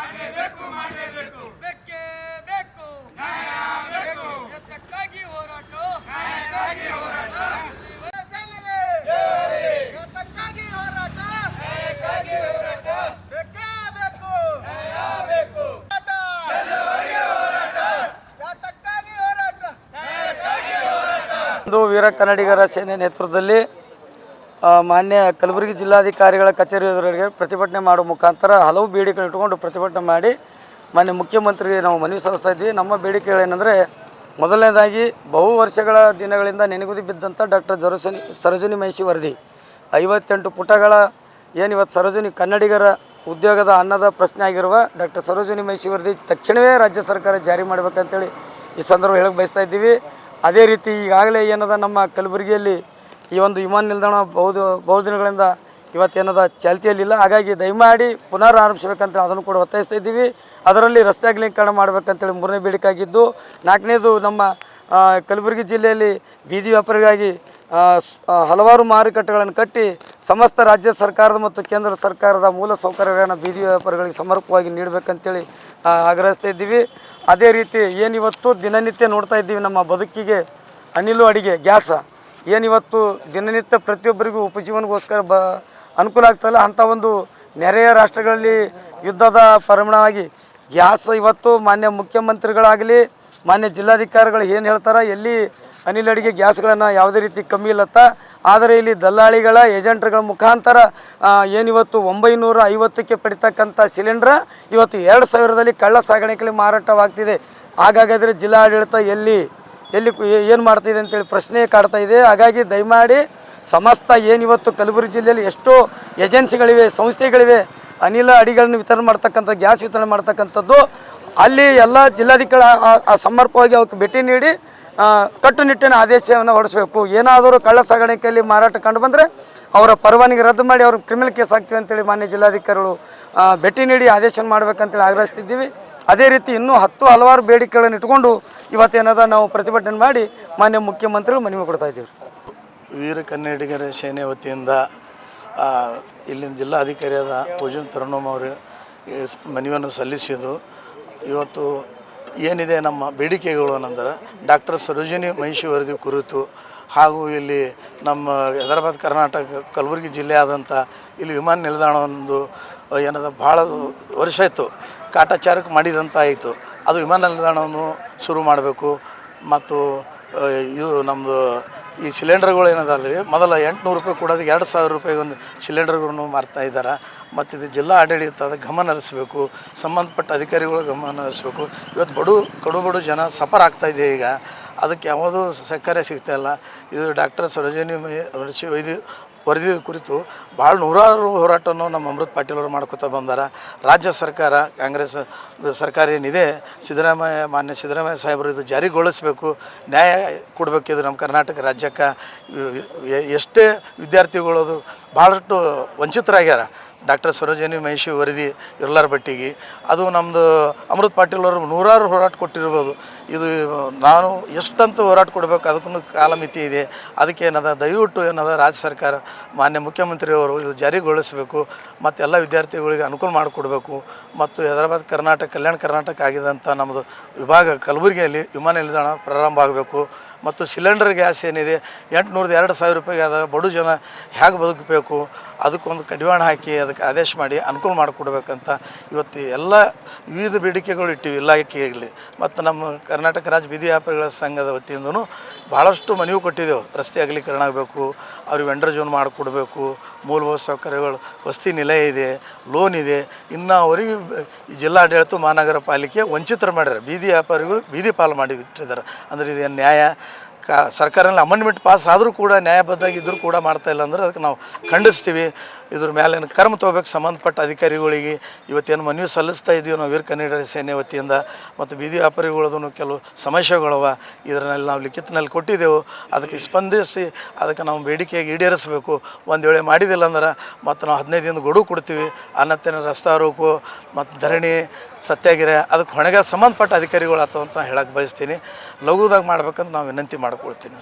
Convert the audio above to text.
ಬೇಕೇ ಬೇಕು ಎತ್ತಕ್ಕಾಗಿ ಹೋರಾಟ ಎತ್ತಕ್ಕಾಗಿ ಹೋರಾಟ ಬೇಕೇ ಬೇಕು ಎತ್ತಕ್ಕಾಗಿ ಹೋರಾಟ ವೀರ ಕನ್ನಡಿಗರ ಸೇನೆ ನೇತೃತ್ವದಲ್ಲಿ ಮಾನ್ಯ ಕಲಬುರಗಿ ಜಿಲ್ಲಾಧಿಕಾರಿಗಳ ಕಚೇರಿ ಎದುರಿಗೆ ಪ್ರತಿಭಟನೆ ಮಾಡುವ ಮುಖಾಂತರ ಹಲವು ಬೇಡಿಕೆಗಳು ಇಟ್ಟುಕೊಂಡು ಪ್ರತಿಭಟನೆ ಮಾಡಿ ಮಾನ್ಯ ಮುಖ್ಯಮಂತ್ರಿಗೆ ನಾವು ಮನವಿ ಸಲ್ಲಿಸ್ತಾ ಇದ್ದೀವಿ. ನಮ್ಮ ಬೇಡಿಕೆಗಳೇನೆಂದರೆ, ಮೊದಲನೇದಾಗಿ ಬಹು ವರ್ಷಗಳ ದಿನಗಳಿಂದ ನೆನೆಗುದಿ ಬಿದ್ದಂಥ ಡಾಕ್ಟರ್ ಸರೋಜಿನಿ ಮಹಿಷಿ ವರದಿ 58 ಪುಟಗಳ ಏನಿವತ್ತು ಸರೋಜಿನಿ ಕನ್ನಡಿಗರ ಉದ್ಯೋಗದ ಅನ್ನದ ಪ್ರಶ್ನೆ ಆಗಿರುವ ಡಾಕ್ಟರ್ ಸರೋಜಿನಿ ಮಹಿಷಿ ವರದಿ ತಕ್ಷಣವೇ ರಾಜ್ಯ ಸರ್ಕಾರ ಜಾರಿ ಮಾಡಬೇಕಂತೇಳಿ ಈ ಸಂದರ್ಭ ಹೇಳಕ್ಕೆ ಬಯಸ್ತಾ ಇದ್ದೀವಿ. ಅದೇ ರೀತಿ ಈಗಾಗಲೇ ಏನದ ನಮ್ಮ ಕಲಬುರಗಿಯಲ್ಲಿ ಈ ಒಂದು ವಿಮಾನ ನಿಲ್ದಾಣ ಬಹುದಿನಗಳಿಂದ ಇವತ್ತೇನದ ಚಾಲ್ತಿಯಲ್ಲಿಲ್ಲ. ಹಾಗಾಗಿ ದಯಮಾಡಿ ಪುನರ್ ಆರಂಭಿಸಬೇಕಂತ ಅದನ್ನು ಕೂಡ ಒತ್ತಾಯಿಸ್ತಾ ಇದ್ದೀವಿ. ಅದರಲ್ಲಿ ರಸ್ತೆ ಅಗಲೀಕರಣ ಮಾಡಬೇಕಂತೇಳಿ 3ನೇ ಬೇಡಿಕೆ ಆಗಿದ್ದು, 4ನೇದು ನಮ್ಮ ಕಲಬುರಗಿ ಜಿಲ್ಲೆಯಲ್ಲಿ ಬೀದಿ ವ್ಯಾಪಾರಿಗಾಗಿ ಹಲವಾರು ಮಾರುಕಟ್ಟೆಗಳನ್ನು ಕಟ್ಟಿ ಸಮಸ್ತ ರಾಜ್ಯ ಸರ್ಕಾರದ ಮತ್ತು ಕೇಂದ್ರ ಸರ್ಕಾರದ ಮೂಲ ಸೌಕರ್ಯಗಳನ್ನು ಬೀದಿ ವ್ಯಾಪಾರಿಗಳಿಗೆ ಸಮರ್ಪಕವಾಗಿ ನೀಡಬೇಕಂತೇಳಿ ಆಗ್ರಹಿಸ್ತಾ ಇದ್ದೀವಿ. ಅದೇ ರೀತಿ ಏನಿವತ್ತು ದಿನನಿತ್ಯ ನೋಡ್ತಾ ಇದ್ದೀವಿ, ನಮ್ಮ ಬದುಕಿಗೆ ಅನಿಲು ಅಡಿಗೆ ಗ್ಯಾಸ ಏನಿವತ್ತು ದಿನನಿತ್ಯ ಪ್ರತಿಯೊಬ್ಬರಿಗೂ ಉಪಜೀವನಗೋಸ್ಕರ ಅನುಕೂಲ ಆಗ್ತಾಯಿಲ್ಲ. ಅಂಥ ಒಂದು ನೆರೆಯ ರಾಷ್ಟ್ರಗಳಲ್ಲಿ ಯುದ್ಧದ ಪರಿಣಾಮವಾಗಿ ಗ್ಯಾಸ್ ಇವತ್ತು ಮಾನ್ಯ ಮುಖ್ಯಮಂತ್ರಿಗಳಾಗಲಿ ಮಾನ್ಯ ಜಿಲ್ಲಾಧಿಕಾರಿಗಳು ಏನು ಹೇಳ್ತಾರೆ, ಎಲ್ಲಿ ಅನಿಲ ಅಡಿಗೆ ಗ್ಯಾಸ್ಗಳನ್ನು ಯಾವುದೇ ರೀತಿ ಕಮ್ಮಿ ಇಲ್ಲತ್ತ. ಆದರೆ ಇಲ್ಲಿ ದಲ್ಲಾಳಿಗಳ ಏಜೆಂಟ್ಗಳ ಮುಖಾಂತರ ಏನಿವತ್ತು 950ಕ್ಕೆ ಪಡಿತಕ್ಕಂಥ ಸಿಲಿಂಡ್ರ ಇವತ್ತು 2000ದಲ್ಲಿ ಕಳ್ಳ ಸಾಗಾಣಿಕೆಯಲ್ಲಿ ಮಾರಾಟವಾಗ್ತಿದೆ. ಹಾಗಾದರೆ ಜಿಲ್ಲಾಡಳಿತ ಎಲ್ಲಿ ಏನು ಮಾಡ್ತಿದೆ ಅಂತೇಳಿ ಪ್ರಶ್ನೆ ಕಾಡ್ತಾ ಇದೆ. ಹಾಗಾಗಿ ದಯಮಾಡಿ ಸಮಸ್ತ ಏನಿವತ್ತು ಕಲಬುರಗಿ ಜಿಲ್ಲೆಯಲ್ಲಿ ಎಷ್ಟೋ ಏಜೆನ್ಸಿಗಳಿವೆ, ಸಂಸ್ಥೆಗಳಿವೆ, ಅನಿಲ ಅಡಿಗಳನ್ನು ವಿತರಣೆ ಮಾಡ್ತಕ್ಕಂಥ ಗ್ಯಾಸ್ ವಿತರಣೆ ಮಾಡ್ತಕ್ಕಂಥದ್ದು, ಅಲ್ಲಿ ಎಲ್ಲ ಜಿಲ್ಲಾಧಿಕಾರಿ ಸಮರ್ಪಕವಾಗಿ ಅವಕ್ಕೆ ಭೇಟಿ ನೀಡಿ ಕಟ್ಟುನಿಟ್ಟಿನ ಆದೇಶವನ್ನು ಹೊರಡಿಸಬೇಕು. ಏನಾದರೂ ಕಳ್ಳ ಸಾಗಾಣಿಕೆಯಲ್ಲಿ ಮಾರಾಟ ಕಂಡು ಬಂದರೆ ಅವರ ಪರವಾನಗಿ ರದ್ದು ಮಾಡಿ ಅವ್ರಿಗೆ ಕ್ರಿಮಿನಲ್ ಕೇಸ್ ಆಗ್ತೀವಿ ಅಂತೇಳಿ ಮಾನ್ಯ ಜಿಲ್ಲಾಧಿಕಾರಿಗಳು ಭೇಟಿ ನೀಡಿ ಆದೇಶ ಮಾಡಬೇಕಂತೇಳಿ ಆಗ್ರಹಿಸ್ತಿದ್ದೀವಿ. ಅದೇ ರೀತಿ ಇನ್ನೂ ಹಲವಾರು ಬೇಡಿಕೆಗಳನ್ನು ಇಟ್ಕೊಂಡು ಇವತ್ತೇನದ ನಾವು ಪ್ರತಿಭಟನೆ ಮಾಡಿ ಮಾನ್ಯ ಮುಖ್ಯಮಂತ್ರಿಗಳು ಮನವಿ ಕೊಡ್ತಾ ಇದ್ದೀವಿ. ವೀರ ಕನ್ನಡಿಗರ ಸೇನೆ ವತಿಯಿಂದ ಇಲ್ಲಿನ ಜಿಲ್ಲಾಧಿಕಾರಿಯಾದ ಪೂಜನ್ ತರುಣಮ್ ಅವರು ಮನವಿಯನ್ನು ಸಲ್ಲಿಸಿದ್ದು, ಇವತ್ತು ಏನಿದೆ ನಮ್ಮ ಬೇಡಿಕೆಗಳು ಅನ್ನಂದ್ರೆ ಡಾಕ್ಟರ್ ಸರೋಜಿನಿ ಮಹಿಷಿ ವರದಿ ಕುರಿತು, ಹಾಗೂ ಇಲ್ಲಿ ನಮ್ಮ ಹೈದರಾಬಾದ್ ಕರ್ನಾಟಕ ಕಲಬುರಗಿ ಜಿಲ್ಲೆ ಆದಂಥ ಇಲ್ಲಿ ವಿಮಾನ ನಿಲ್ದಾಣವೊಂದು ಏನದ ಭಾಳ ವರ್ಷ ಆಯಿತು ಕಾಟಾಚಾರಕ್ಕೆ ಮಾಡಿದಂಥ ಆಯಿತು. ಅದು ವಿಮಾನ ನಿಲ್ದಾಣವನ್ನು ಶುರು ಮಾಡಬೇಕು. ಮತ್ತು ಇದು ನಮ್ಮದು ಈ ಸಿಲಿಂಡರ್ಗಳು ಏನದಲ್ಲ ರೀ, ಮೊದಲ 800 ರೂಪಾಯಿ ಕೊಡೋದಕ್ಕೆ 2000 ರೂಪಾಯಿಗೆ ಒಂದು ಸಿಲಿಂಡರ್ಗಳನ್ನು ಮಾರ್ತಾ ಇದ್ದಾರೆ. ಮತ್ತು ಇದು ಜಿಲ್ಲಾ ಆಡಳಿತದ ಗಮನ ಹರಿಸಬೇಕು, ಸಂಬಂಧಪಟ್ಟ ಅಧಿಕಾರಿಗಳು ಗಮನ ಹರಿಸಬೇಕು. ಇವತ್ತು ಕಡು ಜನ ಸಫರ್ ಆಗ್ತಾಯಿದೆ. ಈಗ ಅದಕ್ಕೆ ಯಾವುದೂ ಸಹಕಾರ ಸಿಗ್ತಾಯಿಲ್ಲ. ಇದು ಡಾಕ್ಟರ್ ಸರೋಜಿನಿ ಮಹಿಷಿ ವರದಿ ಕುರಿತು ಭಾಳ ನೂರಾರು ಹೋರಾಟವನ್ನು ನಮ್ಮ ಅಮೃತ್ ಪಾಟೀಲ್ ಅವರು ಮಾಡ್ಕೊತಾ ಬಂದಾರ. ರಾಜ್ಯ ಸರ್ಕಾರ ಕಾಂಗ್ರೆಸ್ ಸರ್ಕಾರ ಏನಿದೆ, ಮಾನ್ಯ ಸಿದ್ದರಾಮಯ್ಯ ಸಾಹೇಬರು ಇದು ಜಾರಿಗೊಳಿಸಬೇಕು, ನ್ಯಾಯ ಕೊಡಬೇಕಿದು ನಮ್ಮ ಕರ್ನಾಟಕ ರಾಜ್ಯಕ್ಕೆ. ಎಷ್ಟೇ ವಿದ್ಯಾರ್ಥಿಗಳದು ಭಾಳಷ್ಟು ವಂಚಿತರಾಗ್ಯಾರ ಡಾಕ್ಟರ್ ಸರೋಜಿನಿ ಮಹಿಷಿ ವರದಿ ಇರ್ಲಾರ ಬಟ್ಟಿಗೆ. ಅದು ನಮ್ಮದು ಅಮೃತ್ ಪಾಟೀಲ್ ಅವರು ನೂರಾರು ಹೋರಾಟ ಕೊಟ್ಟಿರ್ಬೋದು. ಇದು ನಾನು ಎಷ್ಟಂತ ಹೋರಾಟ ಕೊಡಬೇಕು, ಅದಕ್ಕೂ ಕಾಲಮಿತಿ ಇದೆ. ಅದಕ್ಕೆ ಏನದ ದಯವಿಟ್ಟು ಏನದ ರಾಜ್ಯ ಸರ್ಕಾರ ಮಾನ್ಯ ಮುಖ್ಯಮಂತ್ರಿಯವರು ಇದು ಜಾರಿಗೊಳಿಸಬೇಕು ಮತ್ತು ಎಲ್ಲ ವಿದ್ಯಾರ್ಥಿಗಳಿಗೆ ಅನುಕೂಲ ಮಾಡಿಕೊಡ್ಬೇಕು. ಮತ್ತು ಹೈದರಾಬಾದ್ ಕಲ್ಯಾಣ ಕರ್ನಾಟಕ ಆಗಿದಂಥ ನಮ್ಮದು ವಿಭಾಗ ಕಲಬುರಗಿಯಲ್ಲಿ ವಿಮಾನ ನಿಲ್ದಾಣ ಪ್ರಾರಂಭ ಆಗಬೇಕು. ಮತ್ತು ಸಿಲಿಂಡರ್ ಗ್ಯಾಸ್ ಏನಿದೆ 800-2000 ರೂಪಾಯಿಗೆ ಅದ ಬಡ ಜನ ಹೇಗೆ ಬದುಕಬೇಕು, ಅದಕ್ಕೊಂದು ಕಡಿವಾಣ ಹಾಕಿ ಅದಕ್ಕೆ ಆದೇಶ ಮಾಡಿ ಅನುಕೂಲ ಮಾಡಿಕೊಡ್ಬೇಕಂತ ಇವತ್ತು ಎಲ್ಲ ವಿವಿಧ ಬೇಡಿಕೆಗಳು ಇಟ್ಟಿವಿ ಇಲಾಖೆಯಲ್ಲಿ. ಮತ್ತು ನಮ್ಮ ಕರ್ನಾಟಕ ರಾಜ್ಯ ಬೀದಿ ವ್ಯಾಪಾರಿಗಳ ಸಂಘದ ವತಿಯಿಂದನೂ ಭಾಳಷ್ಟು ಮನವಿ ಕೊಟ್ಟಿದ್ದೆವು. ರಸ್ತೆ ಅಗಲೀಕರಣ ಆಗಬೇಕು, ಅವ್ರಿಗೆ ವೆಂಡರ್ ಜೋನ್ ಮಾಡಿಕೊಡ್ಬೇಕು, ಮೂಲಭೂತ ಸೌಕರ್ಯಗಳು, ವಸತಿ ನಿಲಯ ಇದೆ, ಲೋನ್ ಇದೆ. ಇನ್ನು ಅವರಿಗೆ ಜಿಲ್ಲಾಡಳಿತ ಮಹಾನಗರ ಪಾಲಿಕೆ ವಂಚಿತರು ಮಾಡ್ಯಾರ. ಬೀದಿ ವ್ಯಾಪಾರಿಗಳು ಬೀದಿ ಪಾಲು ಮಾಡಿ ಇಟ್ಟಿದ್ದಾರೆ. ಅಂದರೆ ಇದೇನು ನ್ಯಾಯ? ಸರ್ಕಾರದಲ್ಲಿ ಅಮೆಂಡ್ಮೆಂಟ್ ಪಾಸ್ ಆದರೂ ಕೂಡ ನ್ಯಾಯಬದ್ಧವಾಗಿದ್ದರೂ ಕೂಡ ಮಾಡ್ತಾಯಿಲ್ಲ ಅಂದರೆ ಅದಕ್ಕೆ ನಾವು ಖಂಡಿಸ್ತೀವಿ. ಇದ್ರ ಮೇಲೇನು ಕ್ರಮ ತೊಗೋಬೇಕು ಸಂಬಂಧಪಟ್ಟ ಅಧಿಕಾರಿಗಳಿಗೆ. ಇವತ್ತೇನು ಮನವಿ ಸಲ್ಲಿಸ್ತಾ ಇದ್ದೀವಿ ನಾವು ವೀರ ಕನ್ನಡಿಗರ ಸೇನೆ ವತಿಯಿಂದ. ಮತ್ತು ಬೀದಿ ವ್ಯಾಪಾರಿಗಳದೂ ಕೆಲವು ಸಮಸ್ಯೆಗಳವ, ಇದರಲ್ಲಿ ನಾವು ಲಿಖಿತನಲ್ಲಿ ಕೊಟ್ಟಿದ್ದೆವು. ಅದಕ್ಕೆ ಸ್ಪಂದಿಸಿ ಅದಕ್ಕೆ ನಾವು ಬೇಡಿಕೆಯಾಗಿ ಈಡೇರಿಸಬೇಕು. ಒಂದು ವೇಳೆ ಮಾಡಿದಿಲ್ಲ ಅಂದ್ರೆ ಮತ್ತು ನಾವು 15 ದಿನದ ಗಡುವು ಕೊಡ್ತೀವಿ. ಅನ್ನತ್ತೇನೆ ರಸ್ತಾ ರೋಕು ಮತ್ತು ಧರಣಿ ಸತ್ಯಾಗ್ರಹ ಅದಕ್ಕೆ ಹೊಣೆಗಾರ ಸಂಬಂಧಪಟ್ಟ ಅಧಿಕಾರಿಗಳು ಅಥವಾ ಅಂತ ಹೇಳಕ್ಕೆ ಬಯಸ್ತೀನಿ. ಲಘುದಾಗಿ ಮಾಡ್ಬೇಕಂತ ನಾವು ವಿನಂತಿ ಮಾಡ್ಕೊಳ್ತೀನಿ.